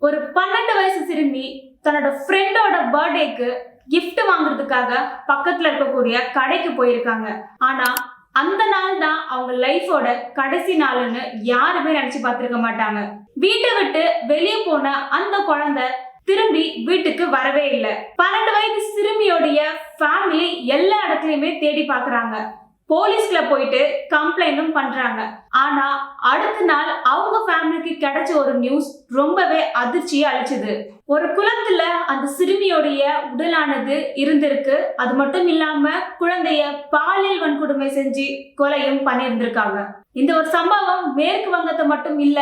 ஒரு 12 வயசு சிறுமி தன்னோட ஃப்ரெண்டோட பர்த்டேக்கு gift வாங்குறதுக்காக பக்கத்துல இருக்கக்கூடிய கடைக்கு போயிருக்காங்க. ஆனா அந்த நாள் தான் அவங்க லைஃபோட கடைசி நாள்னு யாருமே நினைச்சு பார்த்திருக்க மாட்டாங்க. வீட்டை விட்டு வெளியே போன அந்த குழந்தை திரும்பி வீட்டுக்கு வரவே இல்லை. 12 வயது சிறுமியோடைய ஃபேமிலி எல்லா இடத்துலயுமே தேடி பாக்குறாங்க. போலீஸ்ல போயிட்டு கம்ப்ளைண்டும் பண்றாங்க. ஆனா அடுத்த நாள் அவங்க ஃபேமிலிக்கு கிடைச்ச ஒரு நியூஸ் ரொம்பவே அதிர்ச்சியை அளிச்சது. ஒரு குளத்துல அந்த சிறுமியோடைய உடலானது இருந்திருக்கு. அது மட்டும் இல்லாம குழந்தைய பாலியல் வன்கொடுமை செஞ்சு கொலையும் பண்ணியிருந்திருக்காங்க. இந்த ஒரு சம்பவம் மேற்கு வங்கத்தை மட்டும் இல்ல,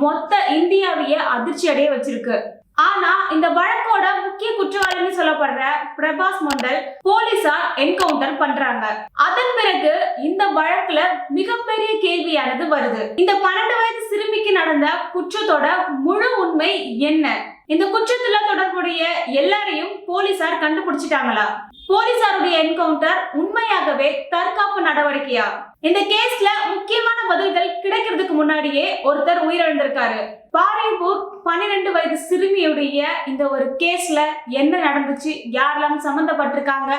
மொத்த இந்தியாவையே அதிர்ச்சி அடைய வச்சிருக்கு. ஆனா இந்த வழக்கோட முக்கிய குற்றவாளின்னு சொல்லப்படுற பிரபாஸ் மண்டல் போலீசார் என்கவுண்டர் பண்றாங்க. அதன் பிறகு இந்த வழக்குல மிகப்பெரிய கேள்வியானது வருது. இந்த 12 வயது சிறுமிக்கு நடந்த குற்றத்தோட முழு உண்மை என்ன? இந்த குற்றத்துல தொடர்புடைய எல்லாரையும் போலீசார் கண்டுபிடிச்சிட்டாங்களா? போலீசாருடைய என்கவுண்டர் உண்மையாகவே தற்காப்பு நடவடிக்கையா? இந்த கேஸ்ல முக்கியமான பதில்கள் கிடைக்கிறதுக்கு முன்னாடியே ஒருத்தர் உயிரிழந்திருக்காரு. பாரிபூர் 12 வயது சிறுமியுடைய இந்த ஒரு கேஸ்ல என்ன நடந்துச்சு, யாரெல்லாம் சம்பந்தப்பட்டிருக்காங்க,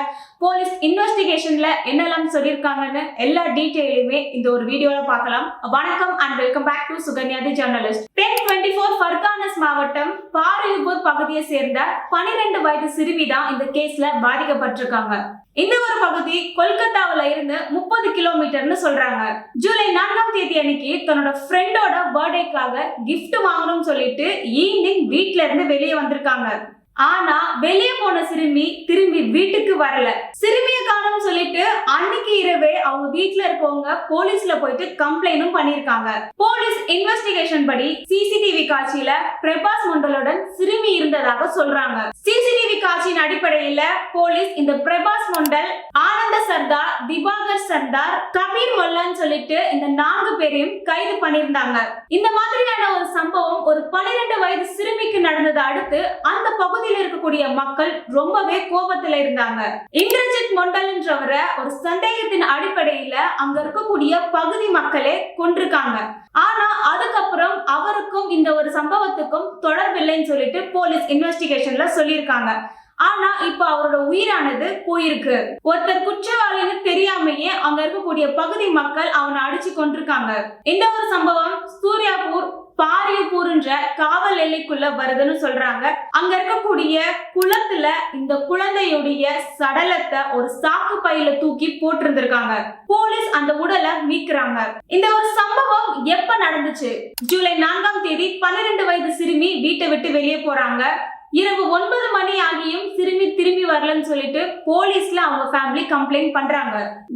போலீஸ் இன்வெஸ்டிகேஷன்ல என்னெல்லாம் சொல்லியிருக்காங்கன்னு எல்லா டீட்டெயிலுமே இந்த ஒரு வீடியோல பார்க்கலாம். வணக்கம் and welcome back to Sukanya the journalist. 1024 Parganas மாவட்டம் பாரிபூர் பகுதியை சேர்ந்த 12 வயது சிறுமி தான் இந்த கேஸ்ல பாதிக்கப்பட்டிருக்காங்க. இந்த ஒரு பகுதி கொல்கத்தாவில இருந்து 30 கிலோமீட்டர்னு சொல்றாங்க. ஜூலை 4ஆம் தேதி அன்னைக்கு தன்னோட ஃப்ரெண்டோட பர்த்டேக்காக கிஃப்ட் வாங்கணும்னு சொல்லிட்டு ஈவினிங் வீட்ல இருந்து வெளியே வந்திருக்காங்க. ஆனா வெளியே போன சிறுமி திரும்பி வீட்டுக்கு வரல. சிறுமியை காணோம்னு சொல்லிட்டு அன்னைக்கு இரவே அவங்க வீட்டுல இருக்கவங்க போலீஸ்ல போயிட்டு கம்ப்ளைண்டும் பண்ணிருக்காங்க. போலீஸ் இன்வெஸ்டிகேஷன் படி சிசிடிவி காட்சியில பிரபாஸ் மண்டலுடன் சிறுமி இருந்ததாக சொல்றாங்க. சிசிடிவி காட்சியின் அடிப்படையில போலீஸ் இந்த பிரபாஸ் மண்டல், ஆனந்த சர்தார், திபாகர் சர்தார், கபீர் மொல்லான்னு சொல்லிட்டு இந்த 4 பேரையும் கைது பண்ணியிருந்தாங்க. இந்த மாதிரியான ஒரு சம்பவம் ஒரு 12 வயது சிறுமிக்கு நடந்தது அடுத்து அந்த பகுதியில் இருக்கக்கூடிய மக்கள் ரொம்பவே கோபத்துல இருந்தாங்க. இந்திரஜித் மண்டல்ன்றவரை ஒரு சந்தேகத்தின் அடிப்படையில அங்க இருக்கக்கூடிய பகுதி மக்களே கொன்றிருக்காங்க. ஆனா அதுக்கப்புறம் அவருக்கும் இந்த ஒரு சம்பவத்துக்கும் தொடர்பில்லைன்னு சொல்லிட்டு போலீஸ் இன்வெஸ்டிகேஷன்ல சொல்லியிருக்காங்க. ஆனா இப்ப அவரோட உயிரானது போயிருக்கு. ஒருத்தர் குற்றவாளின்னு தெரியாமையே அங்க இருக்கக்கூடிய பகுதி மக்கள் அவனை அடிச்சு கொண்டிருக்காங்க. இந்த ஒரு சம்பவம் சூர்யாபூர் பாரிபூர்ன்ற காவல் எல்லைக்குள்ள வருதுன்னு சொல்றாங்க. அங்க இருக்கக்கூடிய குளத்துல இந்த குழந்தையுடைய சடலத்தை ஒரு சாக்கு பையில தூக்கி போட்டிருந்திருக்காங்க. போலீஸ் அந்த உடலை மீட்கிறாங்க. இந்த ஒரு சம்பவம் எப்ப நடந்துச்சு? ஜூலை 4ஆம் தேதி 12 வயது சிறுமி வீட்டை விட்டு வெளியே போறாங்க. இரவு 9 மணி ஆகியும் சிறுமி திரும்பி வரலன்னு சொல்லிட்டு போலீஸ்ல அவங்க ஃபேமிலி கம்ப்ளைண்ட் பண்றாங்க.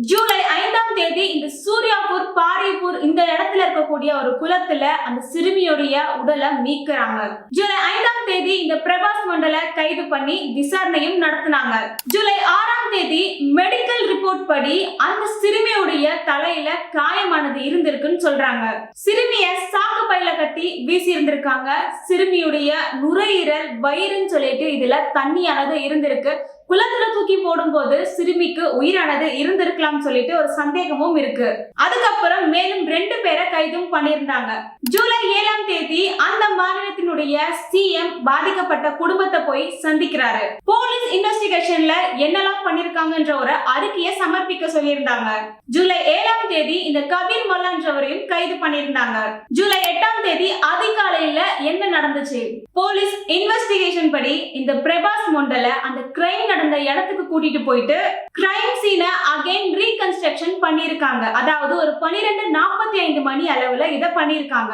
ஜூலை 5ஆம் தேதி இந்த சூர்யாபூர் பாரிபூர் இந்த இடத்துல இருக்கக்கூடிய ஒரு குளத்துல அந்த சிறுமியோடைய உடலை மீட்கிறாங்க. ஜூலை 5ஆம் தேதி இந்த பிரபாஸ் மண்டலை கைது பண்ணி விசாரணையும் நடத்தினாங்க. ஜூலை 6ஆம் தேதி மெடிக்கல் ரிப்போர்ட் படி அந்த சிறுமியுடைய தலையில காயமானது இருந்திருக்குன்னு சொல்றாங்க. சிறுமிய சாக்கு பையில கட்டி வீசி இருந்திருக்காங்க. சிறுமியுடைய நுரையீரல், வயிறுன்னு சொல்லிட்டு இதுல தண்ணியானது இருந்திருக்கு. குளத்துல தூக்கி போடும் போது சிறுமிக்கு உயிரானது இருந்திருக்கலாம் சொல்லிட்டு ஒரு சந்தேகமும் இருக்கு. அதுக்கப்புறம் மேலும் 2 பேரை கைதும் பண்ணியிருந்தாங்க. ஜூலை 7ஆம் தேதி அந்த மாநிலத்தினுடைய சிஎம் பாதிக்கப்பட்ட குடும்பத்தை போய் சந்திக்கிறாரு. போலீஸ் இன்வெஸ்டிகேஷன்ல என்னெல்லாம் பண்ணிருக்காங்கன்ற ஒரு அறிக்கையை சமர்ப்பிக்க சொல்லியிருந்தாங்க. ஜூலை 7ஆம் தேதி இந்த கபீர் மொல்லான்றவரையும் கைது பண்ணியிருந்தாங்க. ஜூலை 8ஆம் தேதி அதிகாலையில என்ன நடந்துச்சு? போலீஸ் இன்வெஸ்டிகேஷன் படி இந்த பிரபாஸ் மண்டலை அந்த கிரைம் நடந்த இடத்துக்கு கூட்டிட்டு போயிட்டு கிரைம் சீனை அகைன் ரீகன்ஸ்ட்ரக்ஷன் பண்ணிருக்காங்க. அதாவது ஒரு 12:45 மணி அளவுல இத பண்ணிருக்காங்க.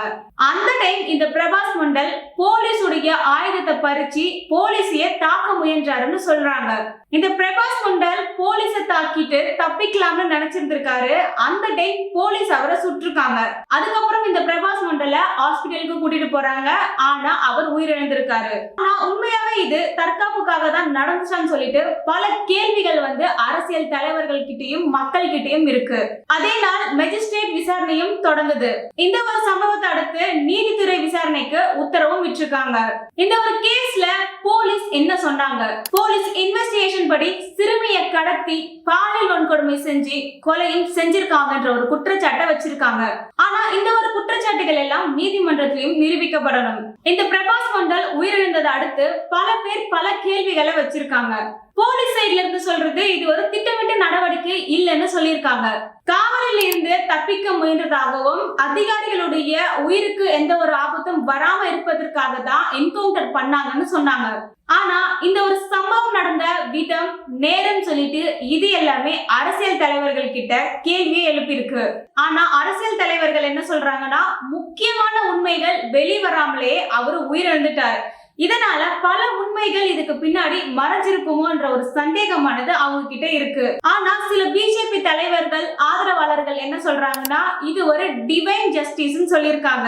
அந்த டைம் இந்த பிரபாஸ் மண்டல் போலீஸுடைய ஆயுதத்தை பறிச்சு போலீஸையே தாக்க முயன்றாருன்னு சொல்றாங்க. இந்த பிரபாஸ் மண்டல் போலீஸை தாக்கிட்டு தப்பிக்கலாம்னு நினைச்சிருந்திருக்காரு. அந்த டைம் போலீஸ் அவரை சுட்டிருக்காங்க. அதுக்கப்புறம் இந்த பிரபாஸ் மண்டலை ஹாஸ்பிட்டலுக்கு கூட்டிட்டு போறாங்க. ஆனா அவர் உயிரிழந்திருக்காரு. ஆனா உண்மையாவே இது தற்காப்புக்காக தான் நடந்துச்சான்னு சொல்லிட்டு பல கேள்விகள் அரசியல் தலைவர்கள் கிட்டையும் மக்கள் கிட்டையும் இருக்கு. அதே நாள் மெஜிஸ்ட்ரேட் விசாரணையும் தொடங்குது. இந்த ஒரு சம்பவத்தை அடுத்து நீதித்துறை விசாரணைக்கு உத்தரவும் விட்டிருக்காங்க. இந்த ஒரு கேஸ்ல போலீஸ் என்ன சொன்னாங்க? போலீஸ் இன்வெஸ்டிகேஷன் படி சிறுமியை கடத்தி பாலியல் வன்கொடுமை செஞ்சு கொலையும் செஞ்சிருக்காங்கன்ற ஒரு குற்றச்சாட்டை வச்சிருக்காங்க. ஆனா இந்த ஒரு குற்றச்சாட்டுகள் எல்லாம் நீதிமன்றத்திலும் நிரூபிக்கப்படணும். இந்த பிரபாஸ் பிரபாஸ் மண்டல் உயிரிழந்ததை அடுத்து பல பேர் பல கேள்விகளை வச்சிருக்காங்க. போலீஸ் சைட்ல இருந்து சொல்றது இது ஒரு திட்டமிட்ட நடவடிக்கை இல்லைன்னு சொல்லியிருக்காங்க. காவலில் இருந்து தப்பிக்க முயன்றதாகவும் அதிகாரிகளுடைய உயிருக்கு எந்த ஒரு ஆபத்தும் வராம இருப்பதற்காக தான் என்கவுண்டர் பண்ணாங்கன்னு சொன்னாங்க. ஆனா இந்த ஒரு சம்பவம் நடந்த விதம், நேரம் சொல்லிட்டு இது எல்லாமே அரசியல் தலைவர்கள் கிட்ட கேள்வியை எழுப்பியிருக்கு. ஆனா அரசியல் தலைவர்கள் என்ன சொல்றாங்கன்னா, முக்கியமான உண்மைகள் வெளிவராமலே அவரு உயிரிழந்துட்டார். இதனால பல உண்மைகள் இதுக்கு பின்னாடி மறைஞ்சிருக்குமோன்ற ஒரு சந்தேகமானது அவங்க கிட்ட இருக்கு. ஆனா சில பிஜேபி தலைவர்கள், ஆதரவாளர்கள் என்ன சொல்றாங்கன்னா, இது ஒரு டிவைன் ஜஸ்டிஸ் சொல்லியிருக்காங்க.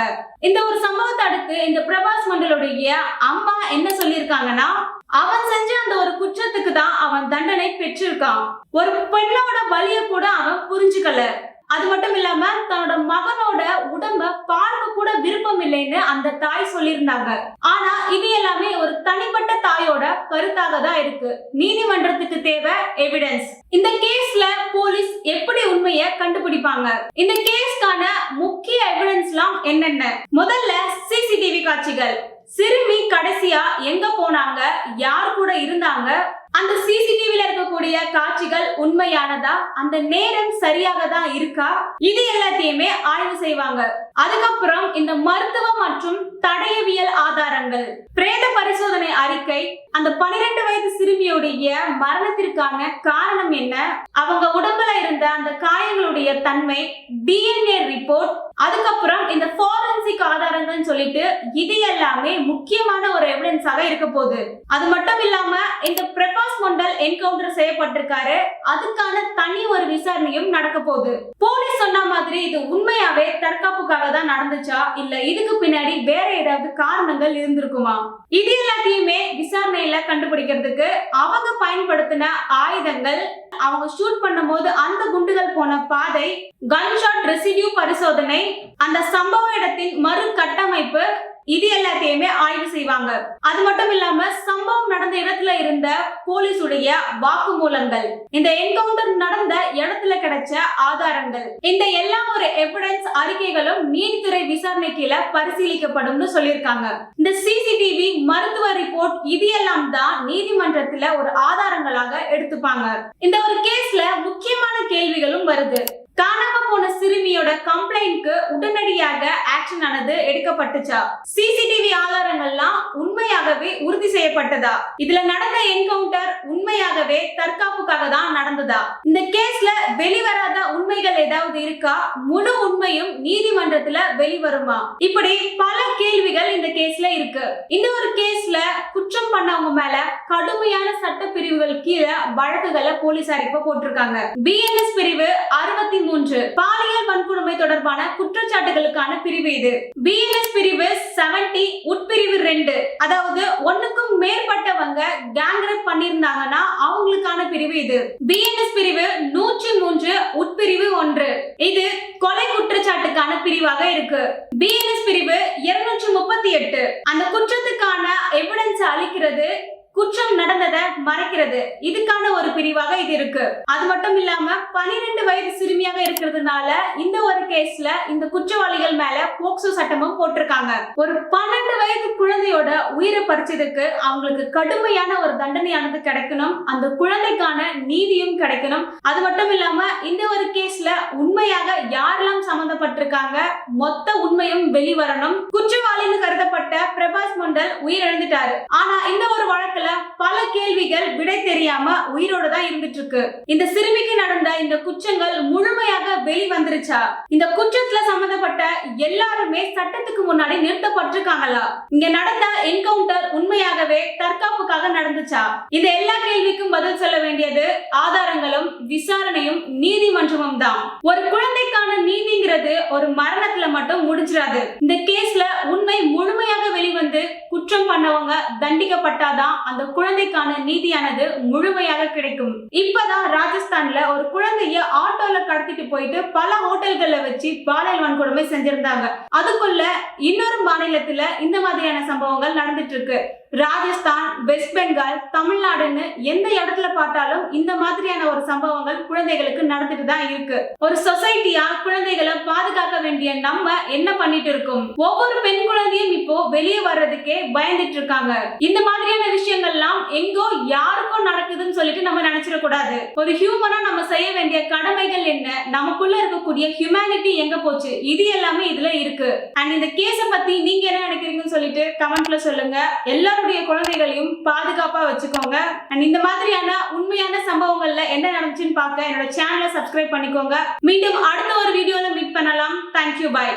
இந்த ஒரு சம்பவத்தை அடுத்து இந்த பிரபாஸ் மண்டலுடைய அம்மா என்ன சொல்லியிருக்காங்கன்னா, அவன் செஞ்ச அந்த ஒரு குற்றத்துக்கு தான் அவன் தண்டனை பெற்றிருக்கான். ஒரு பெண்ணோட வலிய கூட அவன் புரிஞ்சுக்கல. அது மட்டும் இல்லாம தன்னோட மகனோட உடம்ப பார்க்க கூட விருப்பம் இல்லைன்னு அந்த தாய் சொல்லியிருந்தாங்க. ஆனா இது எல்லாமே ஒரு தனிப்பட்ட தாயோட கருத்தாக தான் இருக்கு. நீதிமன்றத்துக்கு தேவை எவிடன்ஸ். இந்த கேஸ்ல போலீஸ் எப்படி உண்மையை கண்டுபிடிப்பாங்க? இந்த கேஸ்க்கான முக்கிய எவிடன்ஸ்லாம் என்னென்ன? முதல்ல சிசிடிவி காட்சிகள். சிறுமி கடைசியா எங்க போனாங்க, யார் கூட இருந்தாங்க, அந்த சிசிடிவில இருக்கக்கூடிய காட்சிகள் உண்மையானதா, அந்த நேரம் சரியாக தான் இருக்கா, இது எல்லாத்தையுமே ஆய்வு செய்வாங்க. அதுக்கப்புறம் இந்த மருத்துவ மற்றும் தடயவியல் ஆதாரங்கள், பிரேத பரிசோதனை அறிக்கை, அந்த 12 வயது சிறுமியுடைய மரணத்திற்கான காரணம் என்ன, அவங்க உடம்புல இருந்த அந்த காயங்களுடைய தன்மை, டிஎன்ஏ ரிப்போர்ட், அதுக்கப்புறம் இந்த ஃபாரன்சிக் ஆதாரங்கள் சொல்லிட்டு இது எல்லாமே முக்கியமான ஒரு எவிடன்ஸாக இருக்க போகுது. அது மட்டும் இல்லாம இந்த பிரபாஸ் மண்டல் என்கவுண்டர் செய்யப்பட்டிருக்காரு, அதுக்கான தனி ஒரு விசாரணையும் நடக்க போகுது. போலீஸ் சொன்ன மாதிரி இது உண்மையாவே தற்காப்புக்காக தான் நடந்துச்சா, இல்ல இதுக்கு பின்னாடி வேற ஏதாவது காரணங்கள் இருந்திருக்குமா? இது எல்லாத்தையுமே விசாரணையில கண்டுபிடிக்கிறதுக்கு அவங்க பயன்படுத்தின ஆயுதங்கள், அவங்க ஷூட் பண்ணும் போது அந்த குண்டுகள் போன பாதை, கன்ஷாட் ரெசிடியூ பரிசோதனை, அந்த சம்பவ இடத்தின் மறு கட்டமைப்பு, இது எல்லாத்தையுமே ஆய்வு செய்வாங்க. அது மட்டும் இல்லாம சம்பவம் நடந்த இடத்துல இருந்த போலீசுடைய வாக்குமூலங்கள், இந்த என்கவுண்டர் நடந்த இடத்துல கிடைச்ச ஆதாரங்கள், இந்த எல்லா ஒரு எவிடன்ஸ் அறிக்கைகளும் நீதித்துறை விசாரணை கீழே பரிசீலிக்கப்படும் சொல்லியிருக்காங்க. இந்த சிசிடிவி, மருத்துவ ரிப்போர்ட், இது எல்லாம் தான் நீதிமன்றத்துல ஒரு ஆதாரங்களாக எடுத்துப்பாங்க. இந்த ஒரு கேஸ்ல முக்கியமான கேள்விகளும் வருது. காணாம போன சிறுமியோட கம்ப்ளைண்ட்க்கு உடனடியாக ஆக்ஷன் ஆனது எடுக்கப்பட்டுச்சா? சிசிடிவி ஆதாரங்கள்லாம் உண்மையாகவே உறுதி செய்யப்பட்டதா? இதுல நடந்த என்கவுண்டர் உண்மையாகவே தற்காப்புக்காக தான் நடந்ததா? இந்த கேஸ்ல வெளிவராத உண்மைகள் ஏதாவது இருக்கா? முழு உண்மையும் நீதிமன்றத்துல வெளிவருமா? இப்படி பல கேள்விகள் இந்த கேஸ்ல இருக்கு. இந்த ஒரு கேஸ்ல குற்றம் பண்ணவங்க மேல கடுமையான சட்ட பிரிவுகள் கீழே வழக்குகளை போலீசார் இப்ப போட்டிருக்காங்க. பிஎன்எஸ் பிரிவு 63 பாலியல் வன்கொடுமை தொடர்பான குற்றச்சாட்டுகளுக்கான பிரிவு இது. பிஎன்எஸ் பிரிவு 70 உட்பிரிவு 2, அதாவது ஒண்ணுக்கும் மேற்பட்டவங்க கேங் ரேப் பண்ணிருந்தாங்கன்னா அவங்களுக்கான பிரிவு இது. பிஎன்எஸ் பிரிவு 103 உட்பிரிவு 1, இது கொலை குற்றச்சாட்டுக்கான பிரிவாக இருக்கு. பிஎன்எஸ் பிரிவு 238 அந்த குற்றத்துக்கான எவிடன்ஸ் அளிக்கிறது, குற்றம் நடந்ததை மறைக்கிறது, இதுக்கான ஒரு பிரிவாக இது இருக்கு. அது மட்டும் இல்லாம 12 வயது சிறுமியாக இருக்கிறதுனால இந்த ஒரு கேஸ்ல இந்த குற்றவாளிகள் மேல போக்சோ சட்டமும் போட்டிருக்காங்க. ஒரு 12 வயது குழந்தையோட உயிரை பறிச்சதுக்கு அவங்களுக்கு கடுமையான ஒரு தண்டனையானது கிடைக்கணும், அந்த குழந்தைக்கான நீதியும் கிடைக்கணும். அது மட்டும் இல்லாம இந்த ஒரு கேஸ்ல உண்மையாக யாரெல்லாம் சம்பந்தப்பட்டிருக்காங்க, மொத்த உண்மையும் வெளிவரணும். குற்றவாளின்னு கருதப்பட்ட பிரபாஸ் மண்டல் உயிரிழந்துட்டாரு. ஆனா இந்த ஒரு வழக்குல பல கேள்விகள் விடை தெரியாம உயிரோட தான் இருந்துட்டு இருக்கு. இந்த சிறுமிக்கு நடந்த இந்த குற்றங்கள் முழுமையாக வெளிவந்துருச்சா? இந்த குற்றத்துல சம்பந்தப்பட்ட எல்லாருமே சட்டத்துக்கு முன்னாடி நிறுத்தப்பட்டிருக்காங்களா? இங்க நடந்த என்கவுண்டர் உண்மையாகவே தற்காப்புக்காக நடந்துச்சா? இந்த எல்லா கேள்விக்கும் பதில் சொல்ல வேண்டியது ஆதாரங்களும் விசாரணையும் நீதிமன்றமும் தான். ஒரு குழந்தைக்கான நீதிங்கிறது ஒரு மரணத்துல மட்டும் முடிஞ்சிடாது. இந்த கேஸ்ல உண்மை முழுமையாக வெளிவந்து குற்றம் பண்ணவங்க தண்டிக்கப்பட்டாதான் அந்த குழந்தைக்கான நீதியானது முழுமையாக கிடைக்கும். இப்பதான் ராஜஸ்தான்ல ஒரு குழந்தைய ஆட்டோல கடத்திட்டு போயிட்டு பல ஹோட்டல்கள்ல வச்சு பாலியல் வன்கொடுமை செஞ்சிருந்தாங்க. அதுக்குள்ள இன்னொரு மாநிலத்துல இந்த மாதிரியான சம்பவங்கள் நடந்துட்டு இருக்கு. ராஜஸ்தான், வெஸ்ட் பெங்கால், தமிழ்நாடுன்னு எந்த இடத்துல பார்த்தாலும் இந்த மாதிரியான ஒரு சம்பவங்கள் குழந்தைகளுக்கு நடந்துட்டு தான் இருக்கு. ஒரு சொசைட்டியா குழந்தைகளை பாதுகாக்க வேண்டிய நம்ம என்ன பண்ணிட்டு இருக்கும். ஒவ்வொரு பெண் குழந்தையும் இப்போ வெளியே வர்றதுக்கே பயந்துட்டு இருக்காங்க. இந்த மாதிரியான விஷயங்கள்லாம் எங்கோ யாருக்கும் நடக்குதுன்னு சொல்லிட்டு நம்ம நினைச்சிட கூடாது. ஒரு ஹியூமனா நம்ம செய்ய வேண்டிய கடமைகள் என்ன, நமக்குள்ள இருக்கக்கூடிய ஹியூமனிட்டி எங்க போச்சு, இது எல்லாமே இதுல இருக்கு. அண்ட் இந்த கேஸ பத்தி நீங்க என்ன நினைக்கிறீங்கன்னு சொல்லிட்டு கமெண்ட்ல சொல்லுங்க. எல்லாருடைய குழந்தைகளையும் பாதுகாப்பா வச்சுக்கோங்க. அண்ட் இந்த மாதிரியான உண்மையான சம்பவங்கள்ல என்ன நடந்துச்சுன்னு பார்க்க என்னோட சேனலை சப்ஸ்கிரைப் பண்ணிக்கோங்க. மீண்டும் அடுத்த ஒரு வீடியோல மீட் பண்ணலாம். Thank you, by.